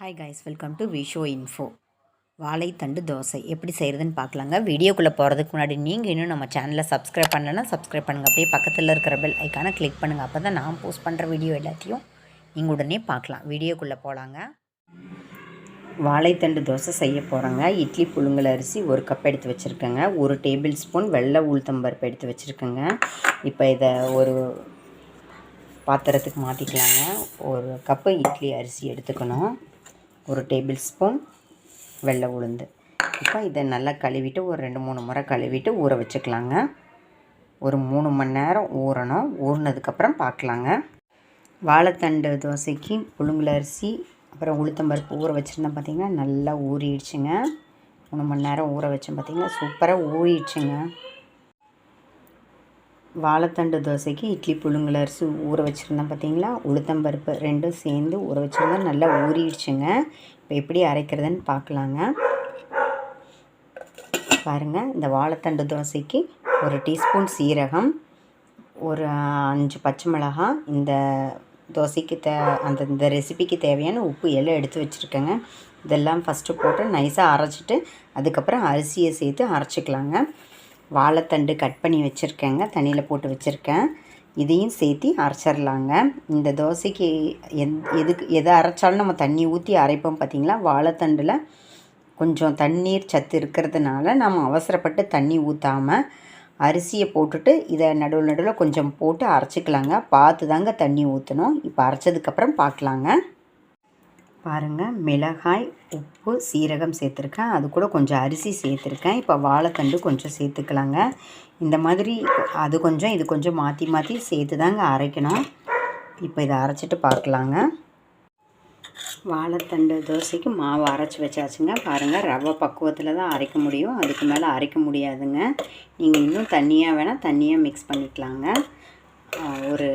Hi guys, welcome to Vishow info. வாழைத்தண்டு தோசை எப்படி செய்கிறதுன்னு பார்க்கலாங்க. வீடியோக்குள்ளே போகிறதுக்கு முன்னாடி நீங்கள் இன்னும் நம்ம சேனலை சப்ஸ்கிரைப் பண்ணலன்னா சப்ஸ்கிரைப் பண்ணுங்கள். அப்படியே பக்கத்தில் இருக்கிற பெல் ஐக்கானை கிளிக் பண்ணுங்கள். அப்போ தான் நான் போஸ்ட் பண்ணுற வீடியோ எல்லாத்தையும் நீங்கள் உடனே பார்க்கலாம். வீடியோக்குள்ளே போகலாங்க. வாழைத்தண்டு தோசை செய்ய போகிறேங்க. இட்லி புழுங்கல் அரிசி 1 கப் எடுத்து வச்சுருக்கேங்க. 1 டேபிள் ஸ்பூன் வெள்ளை உளுத்தம்பருப்பு எடுத்து வச்சுருக்கேங்க. இப்போ இதை ஒரு பாத்திரத்துக்கு மாற்றிக்கலாங்க. 1 கப்பு இட்லி அரிசி எடுத்துக்கணும். 1 டேபிள் ஸ்பூன் வெள்ளை உளுந்து. இப்போ இதை நல்லா கழுவிட்டு ஒரு 2-3 முறை கழுவிட்டு ஊற வச்சுக்கலாங்க. ஒரு 3 மணி நேரம் ஊறணும். ஊறினதுக்கப்புறம் பார்க்கலாங்க. வாழைத்தண்டு தோசைக்கு புழுங்கல் அரிசி அப்புறம் உளுத்தம்பருப்பு ஊற வச்சுருந்தேன் பார்த்திங்கன்னா, நல்லா ஊறிடுச்சுங்க. 3 மணி நேரம் ஊற வச்சேன் பார்த்திங்கன்னா, சூப்பராக ஊறிடுச்சுங்க. வாழைத்தண்டு தோசைக்கு இட்லி புழுங்கல் அரிசி ஊற வச்சுருந்தேன் பார்த்திங்களா, உளுத்தம்பருப்பு 2 சேர்ந்து ஊற வச்சுருந்தேன், நல்லா ஊறிடுச்சுங்க. இப்போ எப்படி அரைக்கிறதுன்னு பார்க்கலாங்க. பாருங்கள், இந்த வாழைத்தண்டு தோசைக்கு 1 டீஸ்பூன் சீரகம், ஒரு 5 பச்சை மிளகாய், இந்த தோசைக்கு இந்த ரெசிபிக்கு தேவையான உப்பு எல்லாம் எடுத்து வச்சுருக்கேங்க. இதெல்லாம் ஃபஸ்ட்டு போட்டு நைஸாக அரைச்சிட்டு அதுக்கப்புறம் அரிசியை சேர்த்து அரைச்சிக்கலாங்க. வாழைத்தண்டு கட் பண்ணி வச்சுருக்கேங்க, தண்ணியில் போட்டு வச்சுருக்கேன். இதையும் சேர்த்து அரைச்சிடலாங்க. இந்த தோசைக்கு எதை அரைச்சாலும் நம்ம தண்ணி ஊற்றி அரைப்போம் பார்த்திங்களா. வாழைத்தண்டில் கொஞ்சம் தண்ணீர் சத்து இருக்கிறதுனால நம்ம அவசரப்பட்டு தண்ணி ஊற்றாமல் அரிசியை போட்டுட்டு இதை நடுவில் கொஞ்சம் போட்டு அரைச்சிக்கலாங்க. பார்த்து தாங்க தண்ணி ஊற்றணும். இப்போ அரைச்சதுக்கப்புறம் பார்க்கலாங்க. பாருங்கள், மிளகாய், உப்பு, சீரகம் சேர்த்துருக்கேன். அது கூட கொஞ்சம் அரிசி சேர்த்துருக்கேன். இப்போ வாழைத்தண்டு கொஞ்சம் சேர்த்துக்கலாங்க. இந்த மாதிரி அது கொஞ்சம் இது கொஞ்சம் மாற்றி மாற்றி சேர்த்து தாங்க அரைக்கணும். இப்போ இதை அரைச்சிட்டு பார்க்கலாங்க. வாழைத்தண்டு தோசைக்கு மாவு அரைச்சி வச்சாச்சுங்க. பாருங்கள், ரவை பக்குவத்தில் தான் அரைக்க முடியும், அதுக்கு மேலே அரைக்க முடியாதுங்க. நீங்கள் இன்னும் தண்ணியாக மிக்ஸ் பண்ணிக்கலாங்க. ஒரு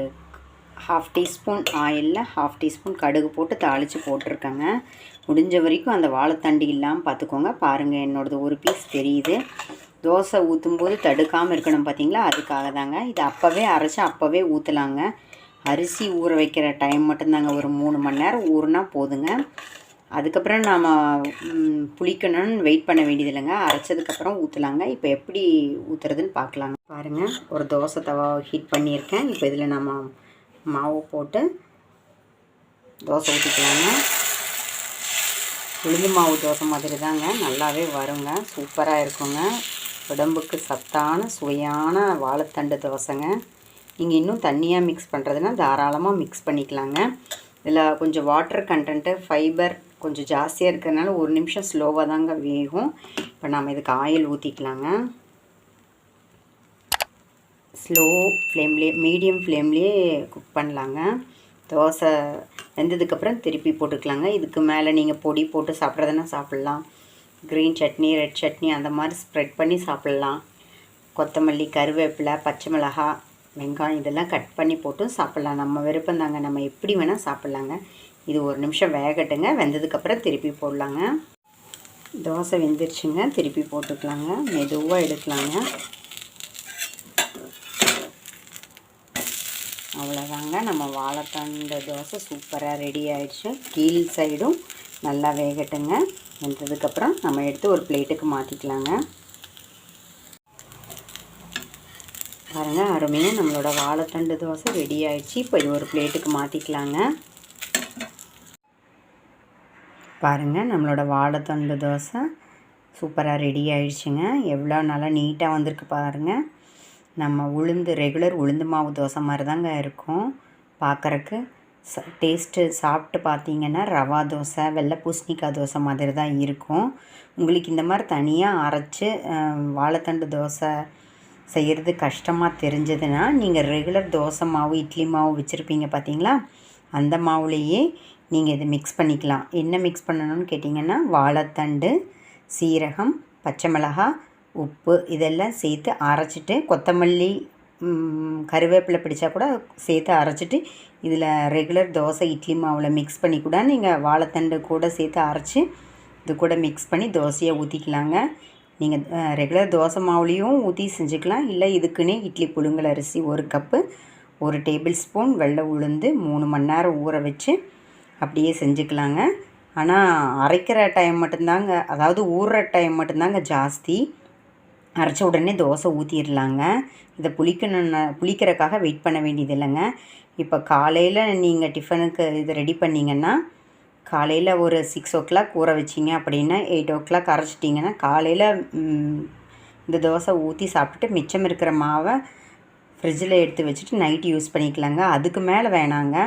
1/2 டீஸ்பூன் ஆயிலில் 1/2 டீஸ்பூன் கடுகு போட்டு தாளித்து போட்டிருக்கேங்க. முடிஞ்ச வரைக்கும் அந்த வாழைத்தண்டு இல்லாமல் பார்த்துக்கோங்க. பாருங்கள், என்னோடது ஒரு பீஸ் தெரியுது. தோசை ஊற்றும்போது தடுக்காமல் இருக்கணும் பார்த்திங்களா, அதுக்காக தாங்க. இதை அப்போவே அரைச்சி அப்போவே ஊற்றலாங்க. அரிசி ஊற வைக்கிற டைம் மட்டும்தாங்க, ஒரு 3 மணி நேரம் ஊறுனா போதுங்க. அதுக்கப்புறம் நாம் புளிக்கணும்னு வெயிட் பண்ண வேண்டியதில்லைங்க. அரைச்சதுக்கப்புறம் ஊற்றலாங்க. இப்போ எப்படி ஊற்றுறதுன்னு பார்க்கலாங்க. பாருங்கள், ஒரு தோசை தவா ஹீட் பண்ணியிருக்கேன். இப்போ இதில் நம்ம மாவு போட்டு தோசை ஊற்றிக்கலாங்க. உளுந்து மாவு தோசை மாதிரி தாங்க, நல்லாவே வருங்க, சூப்பராக இருக்குங்க. உடம்புக்கு சத்தான சுவையான வாழைத்தண்டு தோசைங்க. நீங்கள் இன்னும் தண்ணியாக மிக்ஸ் பண்ணுறதுனா தாராளமாக மிக்ஸ் பண்ணிக்கலாங்க. இதில் கொஞ்சம் வாட்டர் கண்டென்ட்டு, ஃபைபர் கொஞ்சம் ஜாஸ்தியாக இருக்கிறதுனால 1 நிமிஷம் ஸ்லோவாக தாங்க வேகும். இப்போ நாம் இதுக்கு ஆயில் ஊற்றிக்கலாங்க. ஸ்லோ ஃப்ளேம்லேயே, மீடியம் ஃப்ளேம்லேயே குக் பண்ணலாங்க. தோசை வெந்ததுக்கப்புறம் திருப்பி போட்டுக்கலாங்க. இதுக்கு மேலே நீங்கள் பொடி போட்டு சாப்பிட்றதுனா சாப்பிட்லாம். க்ரீன் சட்னி, ரெட் சட்னி அந்த மாதிரி ஸ்ப்ரெட் பண்ணி சாப்பிட்லாம். கொத்தமல்லி, கருவேப்பிலை, பச்சை மிளகாய், வெங்காயம் இதெல்லாம் கட் பண்ணி போட்டும் சாப்பிட்லாம். நம்ம விருப்பம் தாங்க, நம்ம எப்படி வேணால் சாப்பிட்லாங்க. இது 1 நிமிஷம் வேகட்டுங்க. வெந்ததுக்கப்புறம் திருப்பி போடலாங்க. தோசை வெந்துருச்சுங்க, திருப்பி போட்டுக்கலாங்க. மெதுவாக எடுக்கலாங்க. அவ்வளோதாங்க, நம்ம வாழைத்தண்டு தோசை சூப்பராக ரெடி ஆகிடுச்சு. கீழ் சைடும் நல்லா வேகட்டுங்க. வெந்ததுக்கப்புறம் நம்ம எடுத்து ஒரு பிளேட்டுக்கு மாற்றிக்கலாங்க. பாருங்கள், அருமையாக நம்மளோட வாழைத்தண்டு தோசை ரெடி ஆகிடுச்சு. இப்போ இது ஒரு பிளேட்டுக்கு மாற்றிக்கலாங்க. பாருங்கள், நம்மளோட வாழைத்தண்டு தோசை சூப்பராக ரெடி ஆகிடுச்சுங்க. எவ்வளோ நல்லா நீட்டாக வந்திருக்கு பாருங்கள். நம்ம ரெகுலர் உளுந்து மாவு தோசை மாதிரி தாங்க இருக்கும் பார்க்குறக்கு. டேஸ்ட்டு சாப்பிட்டு பார்த்தீங்கன்னா ரவா தோசை, வெள்ளை பூசணிக்காய் தோசை மாதிரி தான் இருக்கும். உங்களுக்கு இந்த மாதிரி தனியாக அரைச்சி வாழைத்தண்டு தோசை செய்கிறது கஷ்டமாக தெரிஞ்சதுன்னா நீங்கள் ரெகுலர் தோசை மாவு, இட்லி மாவு வச்சுருப்பீங்க பார்த்தீங்களா, அந்த மாவுலேயே நீங்கள் இதை மிக்ஸ் பண்ணிக்கலாம். என்ன மிக்ஸ் பண்ணணும்னு கேட்டிங்கன்னா, வாழைத்தண்டு, சீரகம், பச்சை மிளகாய், உப்பு இதெல்லாம் சேர்த்து அரைச்சிட்டு, கொத்தமல்லி, கருவேப்பிலை பிடிச்சா கூட சேர்த்து அரைச்சிட்டு இதில் ரெகுலர் தோசை இட்லி மாவில் மிக்ஸ் பண்ணி கூட நீங்கள் வாழைத்தண்டு கூட சேர்த்து அரைச்சி இது கூட மிக்ஸ் பண்ணி தோசையை ஊற்றிக்கலாங்க. நீங்கள் ரெகுலர் தோசை மாவுலேயும் ஊற்றி செஞ்சுக்கலாம். இல்லை இதுக்குன்னே இட்லி புழுங்கல் அரிசி 1 கப்பு, 1 டேபிள் ஸ்பூன் வெள்ளை உளுந்து 3 மணி நேரம் ஊற வச்சு அப்படியே செஞ்சுக்கலாங்க. ஆனால் அரைக்கிற டைம் மட்டும்தாங்க, அதாவது ஊறுற டைம் மட்டும்தாங்க ஜாஸ்தி. அரைச்ச உடனே தோசை ஊற்றிடலாங்க. இதை புளிக்கிறக்காக வெயிட் பண்ண வேண்டியது இல்லைங்க. இப்போ காலையில் நீங்கள் டிஃபனுக்கு இது ரெடி பண்ணிங்கன்னா, காலையில் ஒரு 6 o'clock ஊற வச்சிங்க அப்படின்னா 8 o'clock அரைச்சிட்டிங்கன்னா காலையில் இந்த தோசை ஊற்றி சாப்பிட்டுட்டு மிச்சம் இருக்கிற மாவை ஃப்ரிட்ஜில் எடுத்து வச்சுட்டு நைட்டு யூஸ் பண்ணிக்கலாங்க. அதுக்கு மேலே வேணாங்க.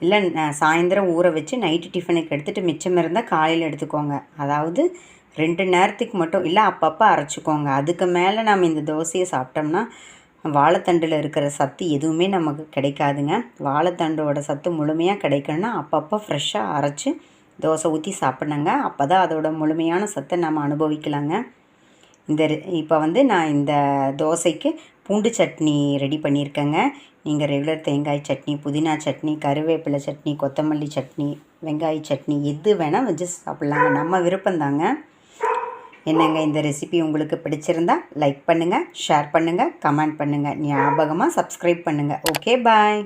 இல்லை சாயந்தரம் ஊற வச்சு நைட்டு டிஃபனுக்கு எடுத்துகிட்டு மிச்சம் இருந்தால் காலையில் எடுத்துக்கோங்க. அதாவது 2 நேரத்துக்கு மட்டும், இல்லை அப்பப்போ அரைச்சிக்கோங்க. அதுக்கு மேலே நம்ம இந்த தோசையை சாப்பிட்டோம்னா வாழைத்தண்டில் இருக்கிற சத்து எதுவுமே நமக்கு கிடைக்காதுங்க. வாழைத்தண்டோட சத்து முழுமையாக கிடைக்கணும்னா அப்பப்போ ஃப்ரெஷ்ஷாக அரைச்சி தோசை ஊற்றி சாப்பிட்ணுங்க. அப்போ தான் அதோட முழுமையான சத்தை நம்ம அனுபவிக்கலாங்க. இப்போ நான் இந்த தோசைக்கு பூண்டு சட்னி ரெடி பண்ணியிருக்கேங்க. நீங்கள் ரெகுலர் தேங்காய் சட்னி, புதினா சட்னி, கருவேப்பிலை சட்னி, கொத்தமல்லி சட்னி, வெங்காய சட்னி எது வேணால் வச்சு சாப்பிட்லாங்க. நம்ம விருப்பம்தாங்க. என்னங்க, இந்த ரெசிபி உங்களுக்கு பிடிச்சிருந்தா லைக் பண்ணுங்கள், ஷேர் பண்ணுங்கள், கமெண்ட் பண்ணுங்கள். ஞாபகமாக சப்ஸ்கிரைப் பண்ணுங்கள். ஓகே, பாய்.